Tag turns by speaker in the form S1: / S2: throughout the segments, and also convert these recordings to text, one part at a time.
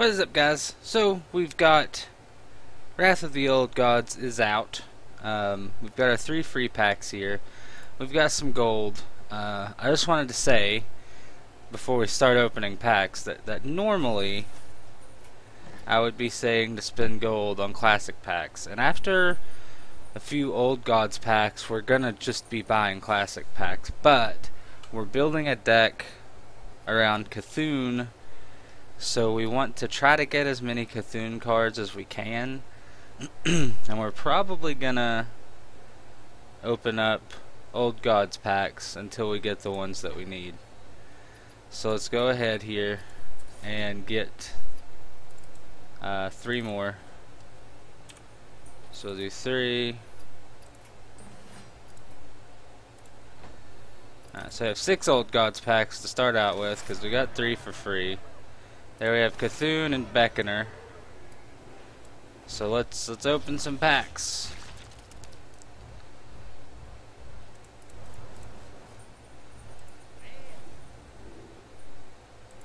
S1: What is up, guys? So we've got Wrath of the Old Gods is out. We've got our 3 free packs here. We've got some gold. I just wanted to say before we start opening packs that normally I would be saying to spend gold on classic packs, and after a few Old Gods packs we're gonna just be buying classic packs, but we're building a deck around C'thun. So we want to try to get as many C'thun cards as we can. And we're probably gonna open up Old Gods packs until we get the ones that we need. So let's go ahead here and get 3 more. So we'll do 3. So I have 6 Old Gods packs to start out with because we got 3 for free. There we have C'thun and Beckoner. So let's open some packs.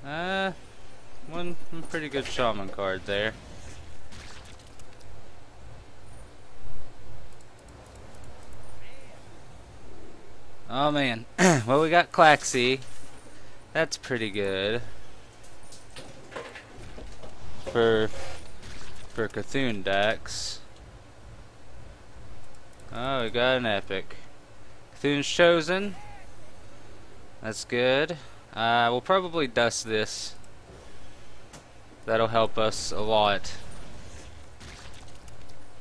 S1: One pretty good shaman card there. Oh man. Well, we got Klaxi. That's pretty good. For C'thun decks. Oh, we got an epic. C'thun's Chosen. That's good. We'll probably dust this. That'll help us a lot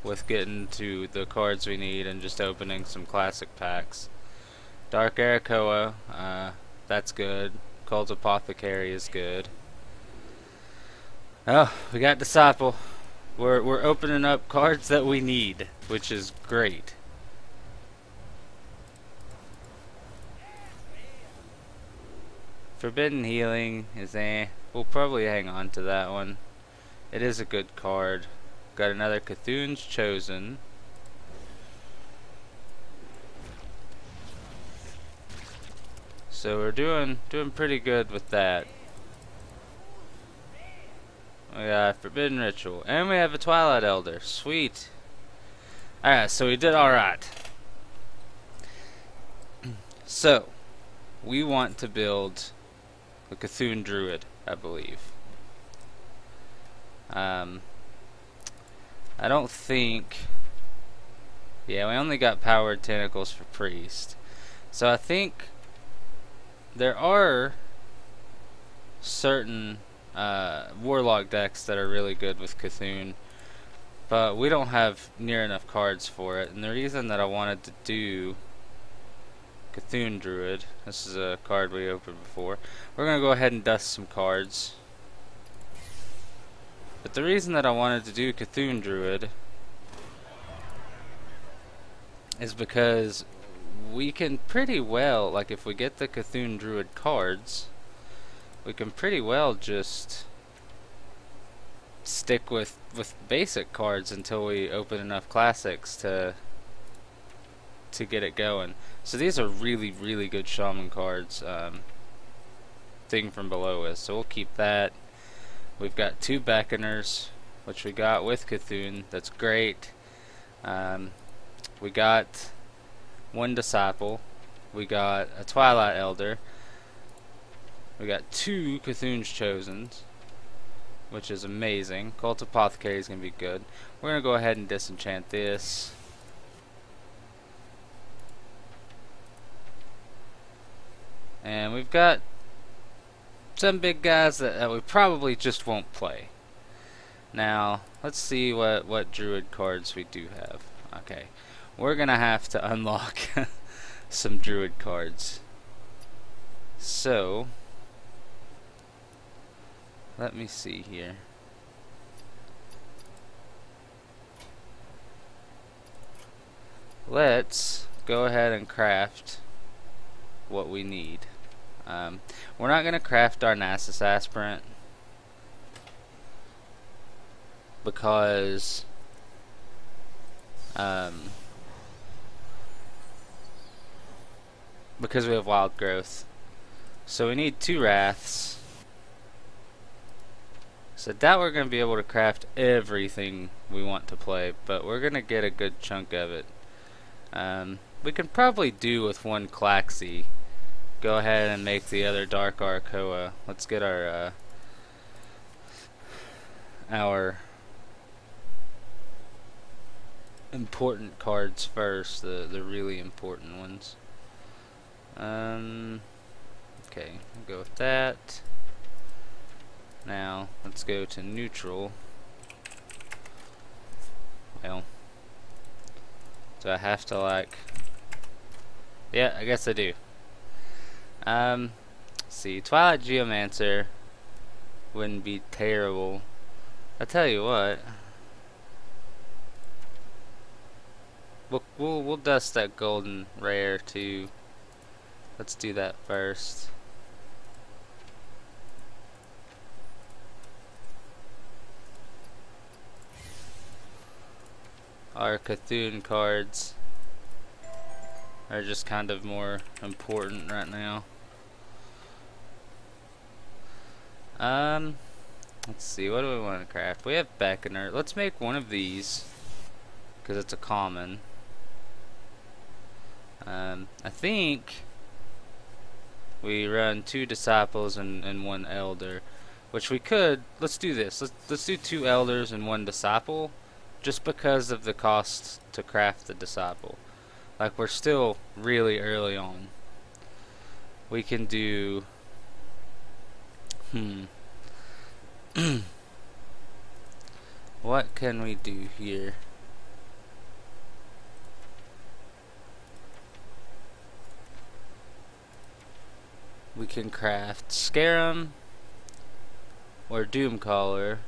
S1: with getting to the cards we need and just opening some classic packs. Dark Arakoa, that's good. Cult Apothecary is good. Oh, we got Disciple. We're opening up cards that we need, which is great. Forbidden Healing is we'll probably hang on to that one. It is a good card. Got another C'thun's Chosen. So we're doing pretty good with that. We got Forbidden Ritual. And we have a Twilight Elder. Sweet. Alright, so we did alright. So, we want to build the C'thun Druid, I believe. I don't think... Yeah, we only got Powered Tentacles for Priest. So I think there are certain Warlock decks that are really good with C'thun, but we don't have near enough cards for it. And the reason that I wanted to do C'thun Druid, this is a card we opened before, we're gonna go ahead and dust some cards. But the reason that I wanted to do C'thun Druid is because we can pretty well, like if we get the C'thun Druid cards, we can pretty well just stick with basic cards until we open enough classics to get it going. So these are really good shaman cards. Thing from below is, so we'll keep that. We've got 2 Beckoners, which we got with C'thun. That's great. We got 1 Disciple. We got a Twilight Elder. We got 2 C'thun's Chosens, which is amazing. Cult Apothecary is going to be good. We're going to go ahead and disenchant this. And we've got some big guys that we probably just won't play. Now, let's see what Druid cards we do have. Okay, we're going to have to unlock some Druid cards. So, let me see here. Let's go ahead and craft what we need. We're not going to craft our Nasus Aspirant because we have Wild Growth. So we need 2 Wraths. So I doubt we're going to be able to craft everything we want to play, but we're going to get a good chunk of it. We can probably do with one Klaxi. Go ahead and make the other Dark Arakoa. Let's get our important cards first, the really important ones. Okay, we'll go with that. Now, let's go to neutral. Well, do I have to like... Yeah, I guess I do. Let's see, Twilight Geomancer wouldn't be terrible. I tell you what, we'll dust that golden rare too. Let's do that first. Our C'thun cards are just kind of more important right now. Let's see, what do we want to craft? We have Beckoner. Let's make one of these, because it's a common. I think we run 2 Disciples and 1 Elder, which we could. Let's do this. Let's do 2 Elders and 1 Disciple, just because of the cost to craft the Disciple. Like, we're still really early on. We can do... What can we do here? We can craft Scarum or Doomcaller.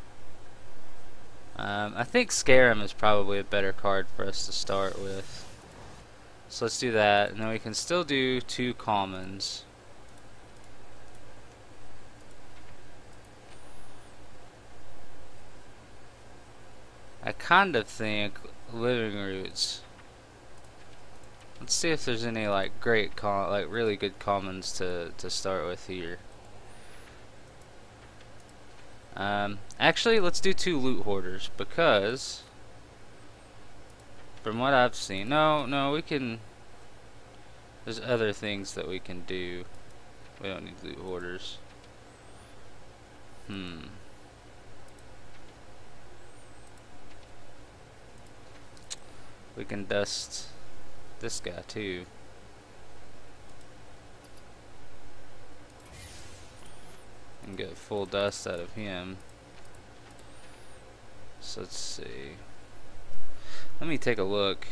S1: I think Scarum is probably a better card for us to start with. So let's do that, and then we can still do 2 commons. I kind of think Living Roots. Let's see if there's any like really good commons to start with here. Actually, let's do 2 Loot Hoarders, because from what I've seen, no, we can. There's other things that we can do. We don't need Loot Hoarders. We can dust this guy too. And get full dust out of him. So let's see. Let me take a look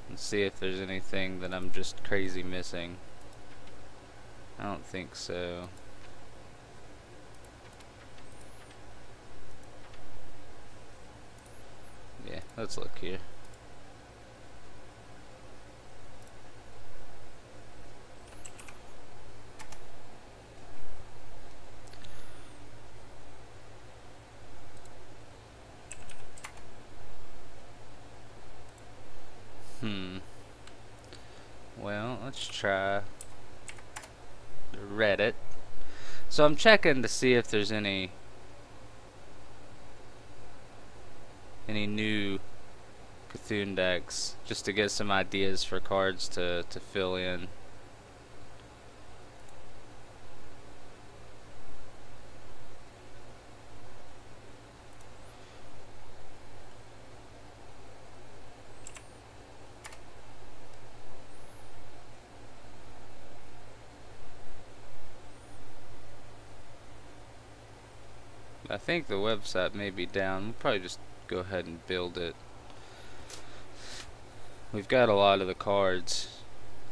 S1: and see if there's anything that I'm just crazy missing. I don't think so. Yeah, let's look here. Well, let's try Reddit. So I'm checking to see if there's any new C'thun decks, just to get some ideas for cards to fill in. I think the website may be down. We'll probably just go ahead and build it. We've got a lot of the cards.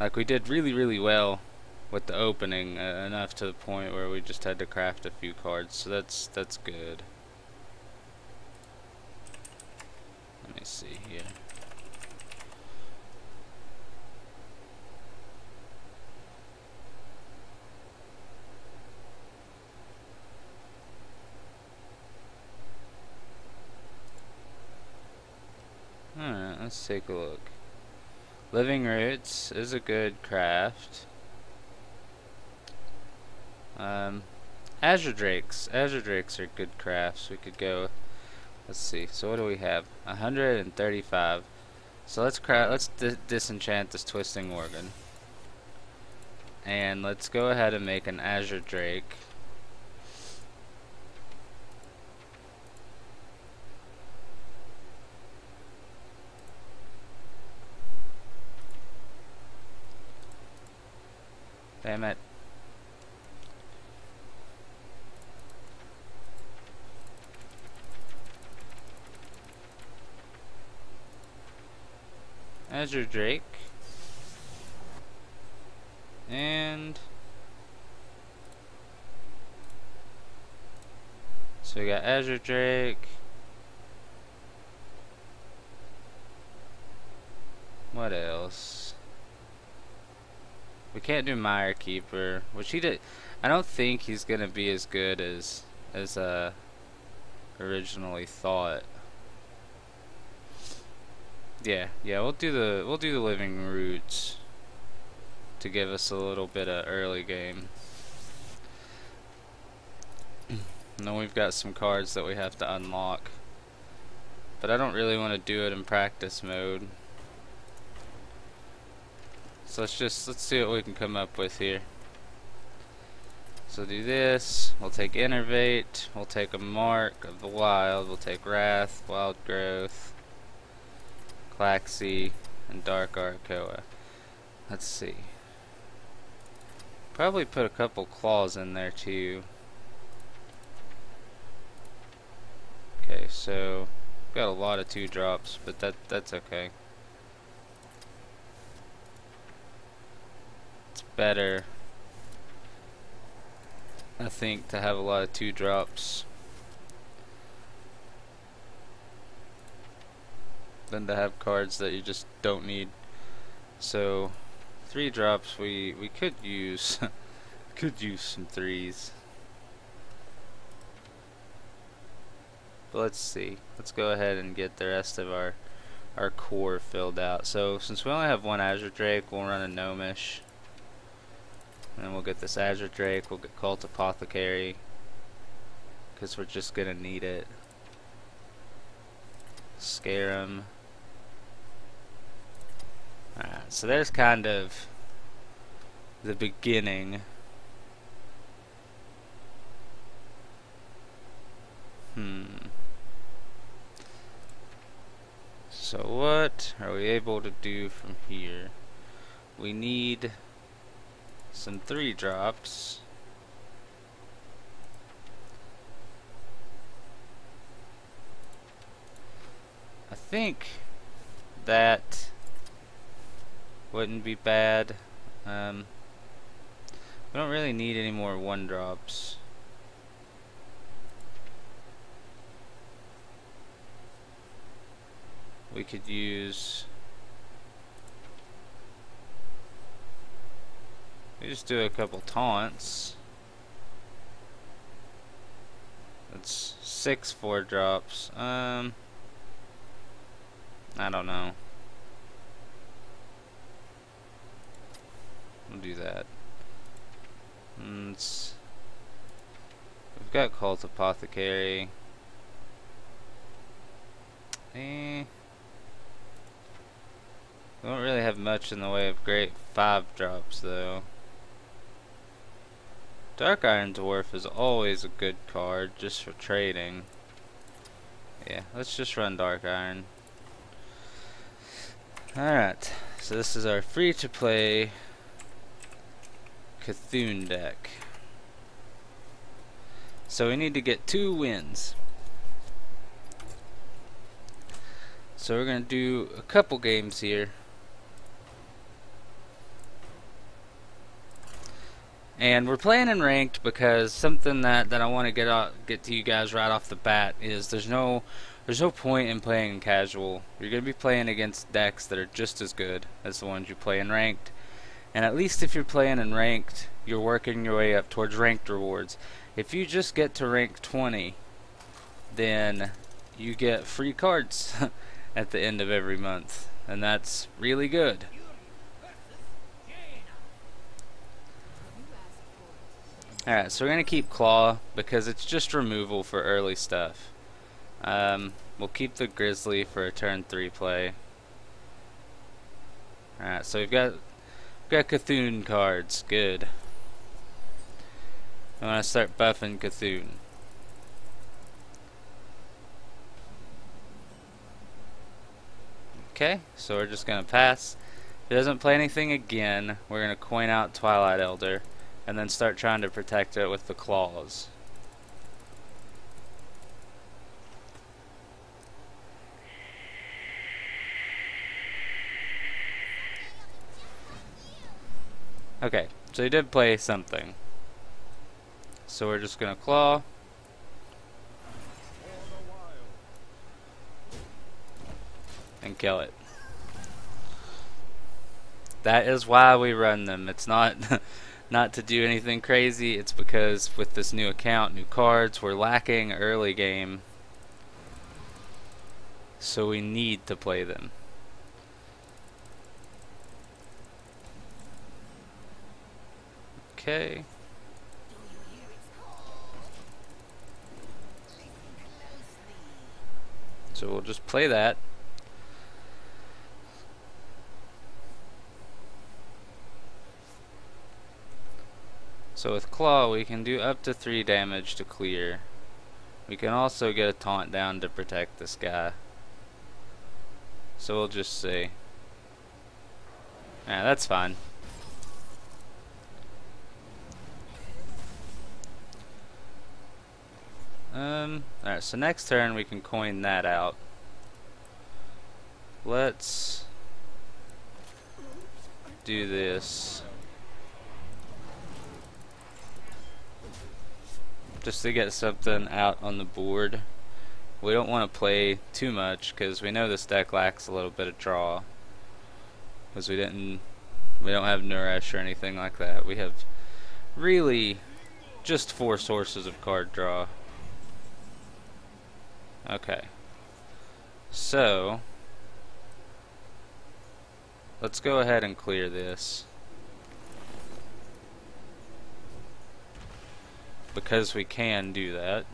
S1: Like, we did really well with the opening, enough to the point where we just had to craft a few cards, so that's good. Let me see here. Alright, let's take a look. Living Roots is a good craft. Azure Drakes. Azure Drakes are good crafts. We could go. Let's see. So what do we have? 135. So let's disenchant this Twisting Organ. And let's go ahead and make an Azure Drake. Damn it. Azure Drake. And so we got Azure Drake. What else? We can't do Mire Keeper, which he did. I don't think he's gonna be as good as originally thought. Yeah, we'll do the Living Roots to give us a little bit of early game. And then we've got some cards that we have to unlock, but I don't really want to do it in practice mode. So let's see what we can come up with here. So do this. We'll take Innervate. We'll take a Mark of the Wild. We'll take Wrath, Wild Growth, Claxy, and Dark Arakoa. Let's see. Probably put a couple claws in there too. Okay, so got a lot of 2-drops, but that's okay. It's better, I think, to have a lot of 2-drops than to have cards that you just don't need. So 3-drops we could use could use some 3s. But let's see. Let's go ahead and get the rest of our core filled out. So since we only have one Azure Drake, we'll run a Gnomish. And then we'll get this Azure Drake, we'll get Cult Apothecary, because we're just gonna need it. Scarem. Alright, so there's kind of the beginning. So what are we able to do from here? We need some 3-drops. I think that wouldn't be bad. We don't really need any more 1-drops. We could use. We just do a couple taunts. That's 6 4-drops. I don't know. We'll do that. We've got Cult Apothecary. We don't really have much in the way of great 5-drops though. Dark Iron Dwarf is always a good card just for trading. Yeah, let's just run Dark Iron. Alright, so this is our free to play C'thun deck. So we need to get 2 wins. So we're going to do a couple games here. And we're playing in ranked because something that I want to get to you guys right off the bat is there's no point in playing in casual. You're going to be playing against decks that are just as good as the ones you play in ranked. And at least if you're playing in ranked, you're working your way up towards ranked rewards. If you just get to rank 20, then you get free cards at the end of every month. And that's really good. Alright, so we're going to keep Claw because it's just removal for early stuff. We'll keep the Grizzly for a turn 3 play. Alright, so we've got C'thun cards. Good. I want to start buffing C'thun. Okay, so we're just going to pass. If it doesn't play anything again, we're going to coin out Twilight Elder and then start trying to protect it with the claws. Okay, so he did play something. So we're just going to claw. And kill it. That is why we run them. It's not not to do anything crazy. It's because with this new account, new cards, we're lacking early game. So we need to play them. Okay. So we'll just play that. So with Claw, we can do up to 3 damage to clear. We can also get a taunt down to protect this guy. So we'll just see. Yeah, that's fine. Alright, so next turn we can coin that out. Let's do this. Just to get something out on the board. We don't want to play too much because we know this deck lacks a little bit of draw. Because we don't have Nourish or anything like that. We have really just 4 sources of card draw. Okay. So let's go ahead and clear this. Because we can do that.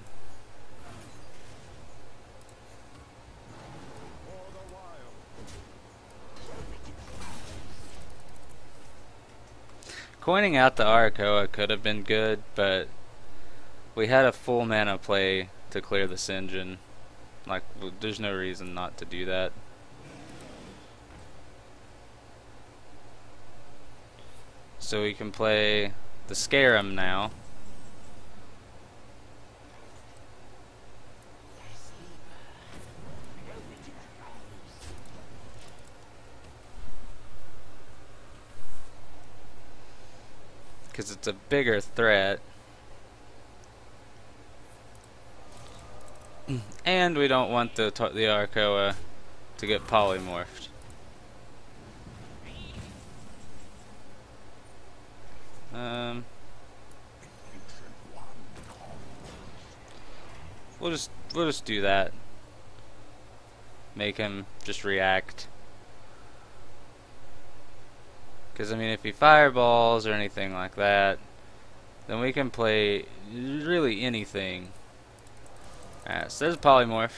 S1: Coining out the Arakoa could have been good, but we had a full mana play to clear this engine. Like, there's no reason not to do that. So we can play the Scarab now. Because it's a bigger threat. And we don't want the Arakoa to get polymorphed. We'll just do that. Make him just react. Because I mean, if he fireballs or anything like that, then we can play really anything. Alright, so there's a polymorph.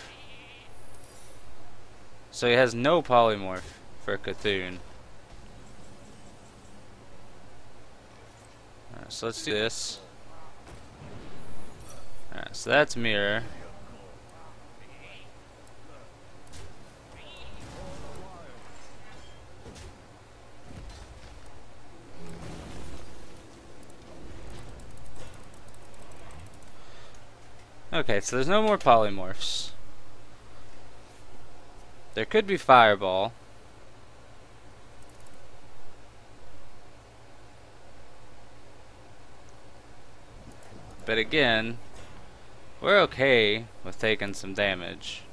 S1: So he has no polymorph for C'thun. Alright, so let's do this. Alright, so that's mirror. Okay, so there's no more polymorphs. There could be fireball. But again, we're okay with taking some damage.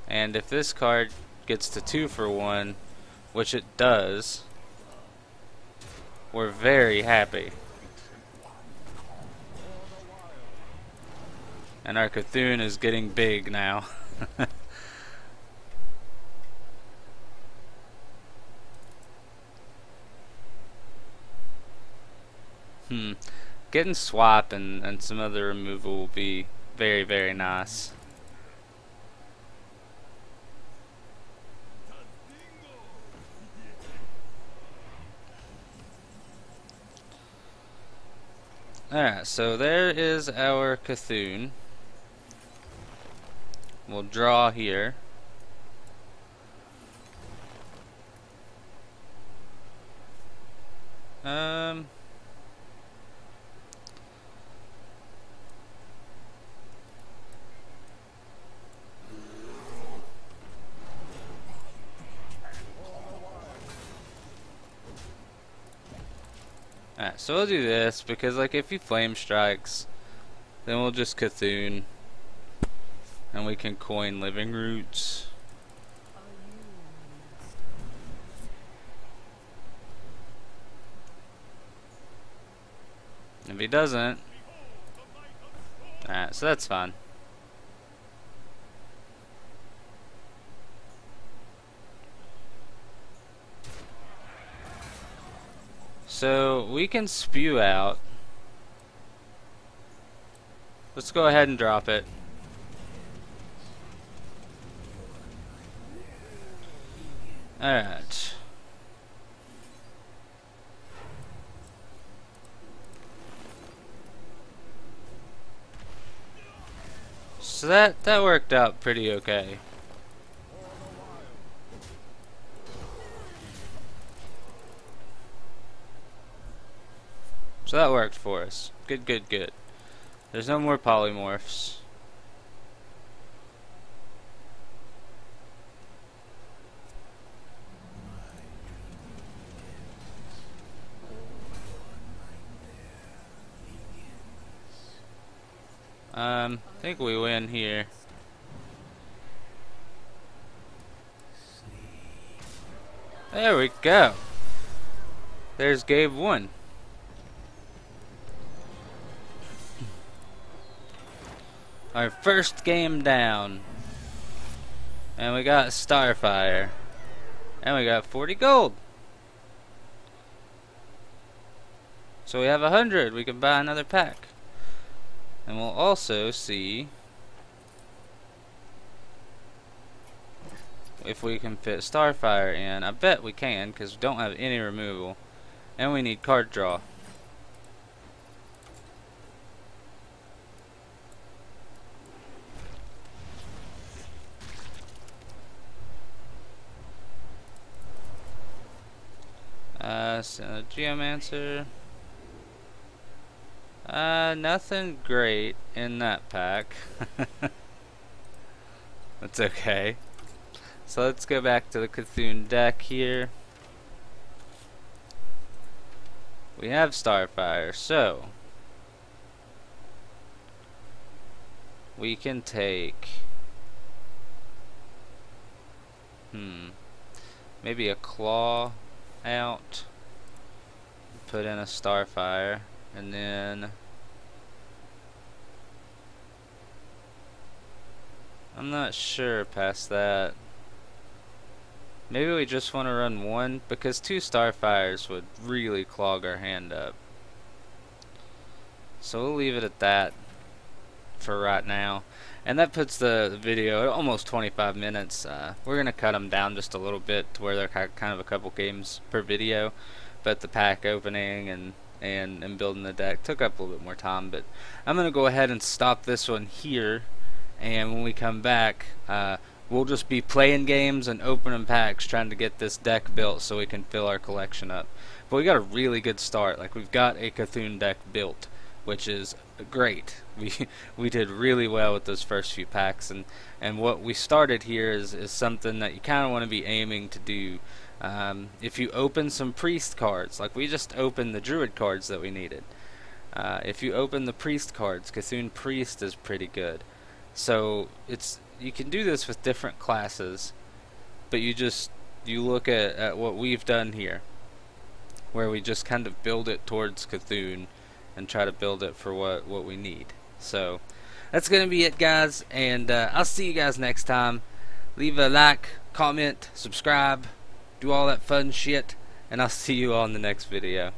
S1: And if this card gets to 2 for 1, which it does, we're very happy. And our C'thun is getting big now. Getting swap and some other removal will be very, very nice. Alright, so there is our C'thun. We'll draw here. Alright, so we'll do this because, like, if he flame strikes, then we'll just C'thun and we can coin living roots. If he doesn't, alright, so that's fine. So we can spew out. Let's go ahead and drop it. Alright. So that worked out pretty okay. So that worked for us. Good, good, good. There's no more polymorphs. I think we win here. There we go. There's Gabe 1. Our first game down. And we got Starfire. And we got 40 gold. So we have 100. We can buy another pack. And we'll also see if we can fit Starfire in. I bet we can, because we don't have any removal. And we need card draw. So Geomancer. Nothing great in that pack. That's okay. So let's go back to the C'thun deck here. We have Starfire, so we can take maybe a Claw out, put in a Starfire, and then I'm not sure past that. Maybe we just want to run one, because 2 Starfires would really clog our hand up. So we'll leave it at that for right now. And that puts the video at almost 25 minutes. We're going to cut them down just a little bit to where they're kind of a couple games per video. But the pack opening and building the deck took up a little bit more time. But I'm going to go ahead and stop this one here. And when we come back, we'll just be playing games and opening packs, trying to get this deck built so we can fill our collection up. But we got a really good start. Like, we've got a C'thun deck built, which is great. We did really well with those first few packs, and what we started here is something that you kind of want to be aiming to do. If you open some priest cards, like we just opened the druid cards that we needed. If you open the priest cards, C'thun Priest is pretty good. So you can do this with different classes, but you look at what we've done here, where we just kind of build it towards C'thun and try to build it for what we need. So that's gonna be it, guys, and I'll see you guys next time. Leave a like, comment, subscribe, do all that fun shit, and I'll see you all in the next video.